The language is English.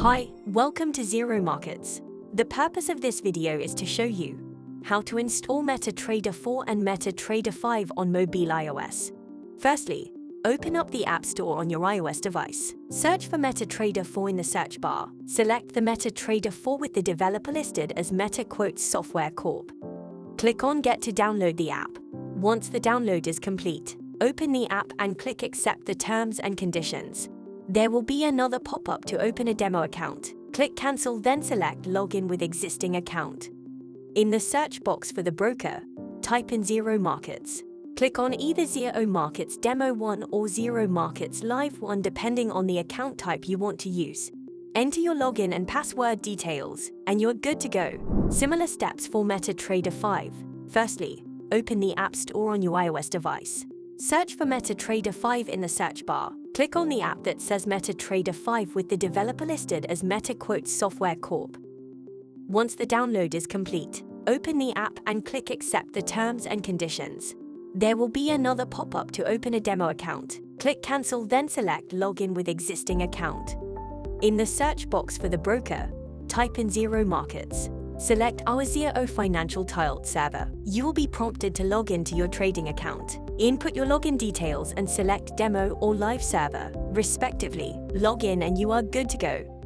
Hi, welcome to Zero Markets. The purpose of this video is to show you how to install MetaTrader 4 and MetaTrader 5 on mobile iOS. Firstly, open up the App Store on your iOS device. Search for MetaTrader 4 in the search bar. Select the MetaTrader 4 with the developer listed as Meta Software Corp. Click on Get to download the app. Once the download is complete, open the app and click Accept the terms and conditions. There will be another pop-up to open a demo account. Click Cancel, then select Login with existing account. In the search box for the broker, type in Zero Markets. Click on either Zero Markets Demo 1 or Zero Markets Live 1 depending on the account type you want to use. Enter your login and password details, and you're good to go. Similar steps for MetaTrader 5. Firstly, open the App Store on your iOS device. Search for MetaTrader 5 in the search bar. Click on the app that says MetaTrader 5 with the developer listed as Meta Software Corp. Once the download is complete, open the app and click Accept the terms and conditions. There will be another pop-up to open a demo account. Click Cancel, then select Login with existing account. In the search box for the broker, type in Zero Markets. Select our Zero Financial Tiled server. You will be prompted to log into your trading account. Input your login details and select Demo or Live server, respectively. Log in and you are good to go.